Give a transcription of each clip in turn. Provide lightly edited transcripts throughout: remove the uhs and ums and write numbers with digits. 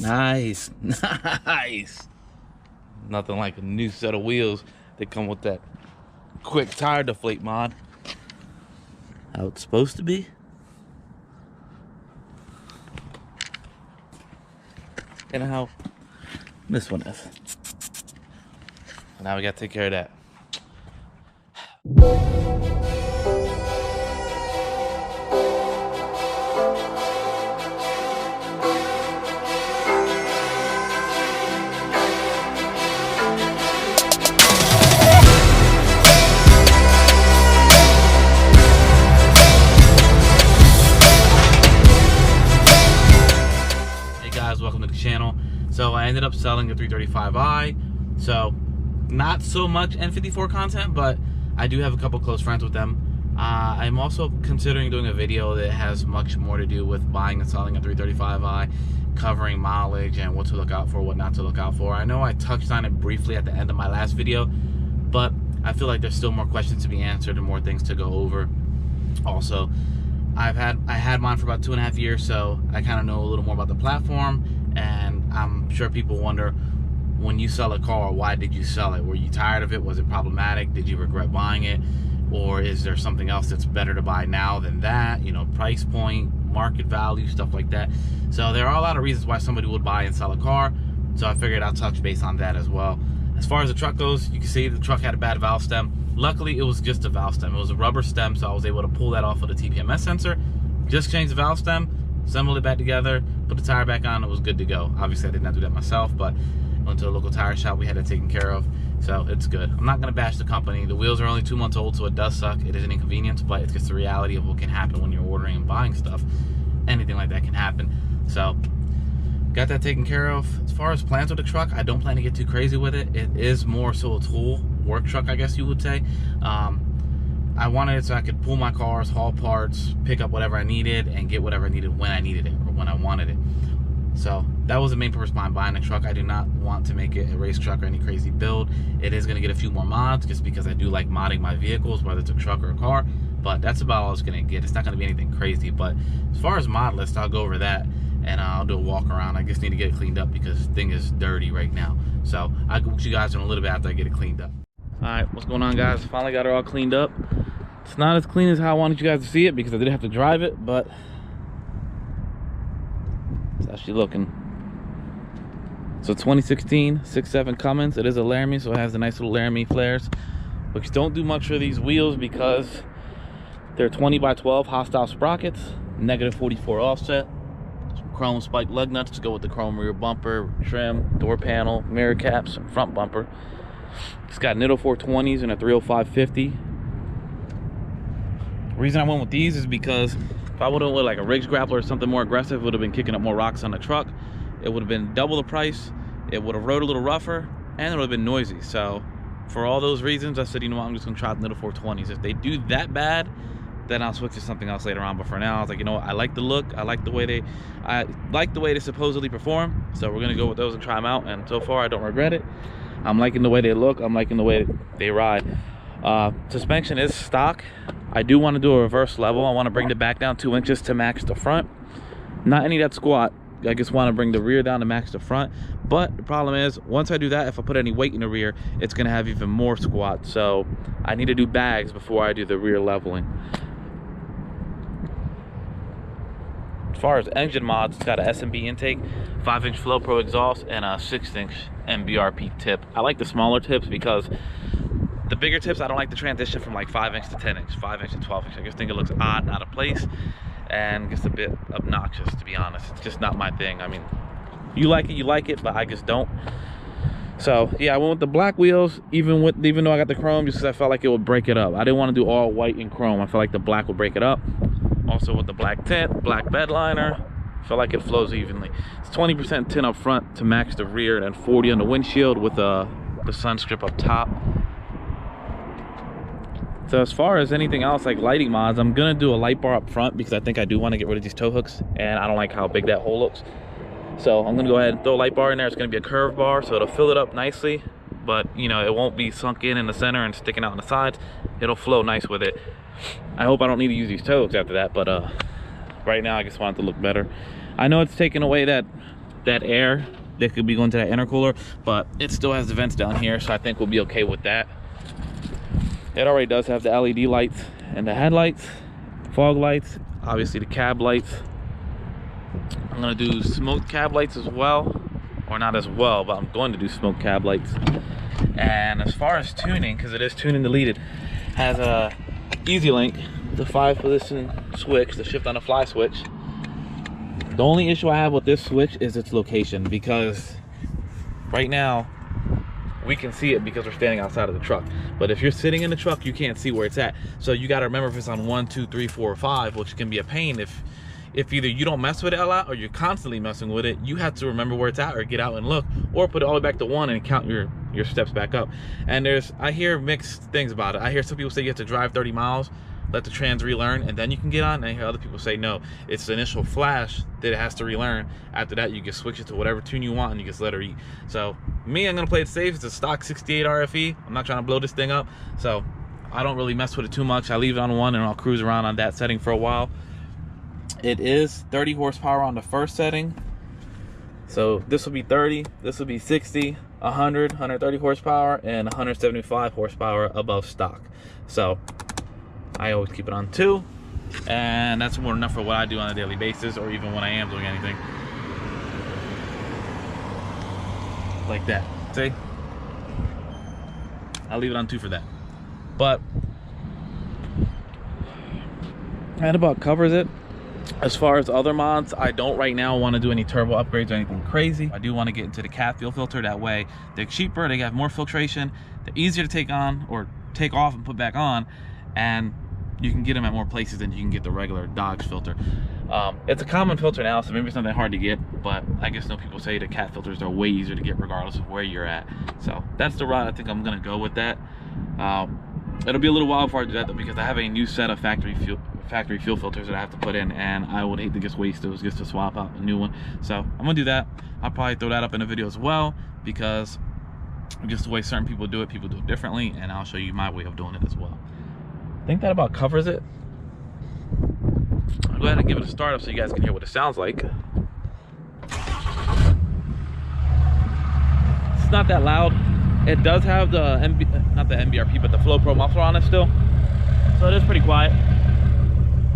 Nice. Nice. Nothing like a new set of wheels that come with that quick tire deflate mod. How it's supposed to be. And how this one is. Now we gotta take care of that. Welcome to the channel. So I ended up selling the 335i, so not so much N54 content, but I do have a couple close friends with them. I'm also considering doing a video that has much more to do with buying and selling a 335i, covering mileage and what to look out for, what not to look out for. I know I touched on it briefly at the end of my last video, but I feel like there's still more questions to be answered and more things to go over. Also, I had mine for about 2.5 years, so I kind of know a little more about the platform, and I'm sure people wonder, when you sell a car, why did you sell it? Were you tired of it? Was it problematic? Did you regret buying it? Or is there something else that's better to buy now than that? You know, price point, market value, stuff like that. So there are a lot of reasons why somebody would buy and sell a car, so I figured I'll touch base on that as well. As far as the truck goes, you can see the truck had a bad valve stem. Luckily, it was just a valve stem. It was a rubber stem, so I was able to pull that off of the TPMS sensor. Just changed the valve stem, assembled it back together, put the tire back on, it was good to go. Obviously, I did not do that myself, but went to a local tire shop, we had it taken care of, so it's good. I'm not gonna bash the company. The wheels are only 2 months old, so it does suck. It is an inconvenience, but it's just the reality of what can happen when you're ordering and buying stuff. Anything like that can happen. So, got that taken care of. As far as plans with the truck, I don't plan to get too crazy with it. It is more so a tool, work truck, I guess you would say. I wanted it so I could pull my cars, haul parts, pick up whatever I needed, and get whatever I needed when I needed it, or when I wanted it. So that was the main purpose behind buying a truck. I do not want to make it a race truck or any crazy build. It is going to get a few more mods, just because I do like modding my vehicles, whether it's a truck or a car. But that's about all it's going to get. It's not going to be anything crazy. But as far as mod list, I'll go over that, and I'll do a walk around. I just need to get it cleaned up because the thing is dirty right now. So I'll get you guys in a little bit after I get it cleaned up. Alright, what's going on, guys? Finally got it all cleaned up. It's not as clean as how I wanted you guys to see it because I did have to drive it, but it's actually looking. So 2016 6.7 Cummins. It is a Laramie, so it has the nice little Laramie flares, which don't do much for these wheels because they're 20x12 hostile sprockets, -44 offset, some chrome spike lug nuts to go with the chrome rear bumper, trim, door panel, mirror caps, and front bumper. It's got Nitto 420s and a 305/50. The reason I went with these is because if I would have went with like a Riggs grappler or something more aggressive, it would have been kicking up more rocks on the truck. It would have been double the price. It would have rode a little rougher, and it would have been noisy. So for all those reasons, I said, you know what, I'm just gonna try the Nitto 420s. If they do that bad, then I'll switch to something else later on. But for now, I was like, you know what, I like the look, I like the way they supposedly perform. So we're gonna go with those and try them out. And so far, I don't regret it. I'm liking the way they look. I'm liking the way they ride. Suspension is stock. I do want to do a reverse level. I want to bring the back down 2 inches to match the front. Not any of that squat. I just want to bring the rear down to match the front. But the problem is, once I do that, if I put any weight in the rear, it's going to have even more squat. So I need to do bags before I do the rear leveling. As far as engine mods, it's got an SMB intake, 5-inch Flow Pro exhaust, and a 6-inch MBRP tip. I like the smaller tips because the bigger tips, I don't like the transition from like 5-inch to 10-inch, 5-inch to 12-inch. I just think it looks odd and out of place, and just a bit obnoxious, to be honest. It's just not my thing. I mean, you like it, but I just don't. So yeah, I went with the black wheels, even though I got the chrome, just because I felt like it would break it up. I didn't want to do all white and chrome. I felt like the black would break it up. Also with the black tint, black bed liner, feel like it flows evenly. It's 20% tint up front to match the rear, and 40 on the windshield with the sun strip up top. So as far as anything else like lighting mods, I'm gonna do a light bar up front because I think I do want to get rid of these tow hooks, and I don't like how big that hole looks. So I'm gonna go ahead and throw a light bar in there. It's gonna be a curved bar, so it'll fill it up nicely, but you know, it won't be sunk in the center and sticking out on the sides. It'll flow nice with it. I hope I don't need to use these tow hooks after that, but right now I just want it to look better. I know it's taking away that that air that could be going to that intercooler, but it still has the vents down here, so I think we'll be okay with that. It already does have the LED lights and the headlights, fog lights, obviously the cab lights. I'm gonna do smoke cab lights as well, or not as well, but I'm going to do smoke cab lights. And as far as tuning, because it is tuning deleted, has a Ezlynk, the 5-position switch, the shift on the fly switch. The only issue I have with this switch is its location, because right now we can see it because we're standing outside of the truck, but if you're sitting in the truck you can't see where it's at. So you got to remember if it's on 1, 2, 3, 4, or 5, which can be a pain if either you don't mess with it a lot or you're constantly messing with it. You have to remember where it's at, or get out and look, or put it all the way back to 1 and count your steps back up. And I hear mixed things about it. I hear some people say you have to drive 30 miles, let the trans relearn, and then you can get on. And I hear other people say no, it's the initial flash that it has to relearn. After that you can switch it to whatever tune you want and you just let her eat. So me, I'm gonna play it safe. It's a stock 68 RFE. I'm not trying to blow this thing up, so I don't really mess with it too much. I leave it on 1 and I'll cruise around on that setting for a while. It is 30 horsepower on the first setting, so this will be 30, this will be 60, 100, 130 horsepower, and 175 horsepower above stock. So I always keep it on 2, and that's more than enough for what I do on a daily basis, or even when I am doing anything like that. See, I'll leave it on 2 for that. But that about covers it. As far as other mods, I don't right now want to do any turbo upgrades or anything crazy. I do want to get into the cat fuel filter. That way they're cheaper, they have more filtration, they're easier to take on or take off and put back on, and you can get them at more places than you can get the regular Dodge filter. It's a common filter now, so maybe it's not that hard to get, but I guess people say the cat filters are way easier to get regardless of where you're at. So that's the route I think I'm gonna go with that. It'll be a little while before I do that though, because I have a new set of factory fuel filters that I have to put in, and I would hate to just waste those just to swap out a new one. So I'm gonna do that. I'll probably throw that up in a video as well, because just the way certain people do it differently, and I'll show you my way of doing it as well. I think that about covers it. I'll go ahead and give it a start up so you guys can hear what it sounds like. It's not that loud. It does have the not the MBRP, but the Flow Pro muffler on it still, so it is pretty quiet.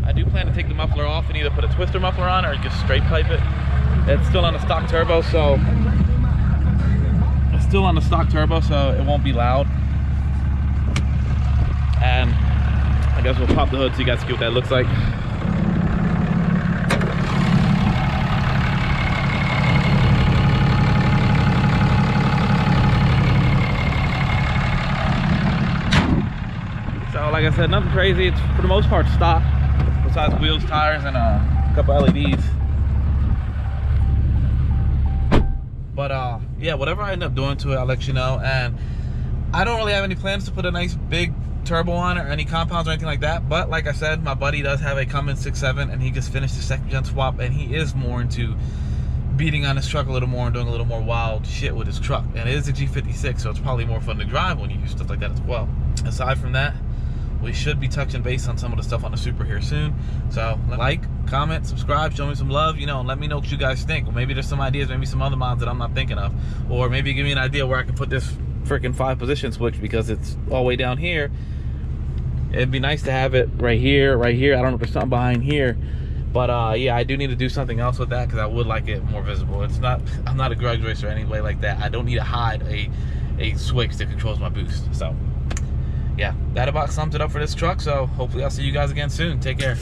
I do plan to take the muffler off and either put a twister muffler on or just straight pipe it. It's still on the stock turbo, so it won't be loud. And I guess we'll pop the hood so you guys can see what that looks like. So like I said, nothing crazy. It's for the most part stock, besides wheels, tires, and a couple LEDs. But yeah, whatever I end up doing to it, I'll let you know. And I don't really have any plans to put a nice big turbo on it or any compounds or anything like that, but like I said, my buddy does have a Cummins 6.7 and he just finished his 2nd gen swap, and he is more into beating on his truck a little more and doing a little more wild shit with his truck. And it is a G56, so it's probably more fun to drive when you do stuff like that as well. Aside from that, we should be touching base on some of the stuff on the Supra here soon. So like, comment, subscribe, show me some love, you know, and let me know what you guys think. Well, maybe there's some ideas, maybe some other mods that I'm not thinking of, or maybe give me an idea where I can put this freaking 5-position switch, because it's all the way down here. It'd be nice to have it right here, right here. I don't know if there's something behind here, but yeah, I do need to do something else with that, because I would like it more visible. It's not, I'm not a grudge racer anyway like that. I don't need to hide a switch that controls my boost. So yeah, that about sums it up for this truck. So hopefully I'll see you guys again soon. Take care.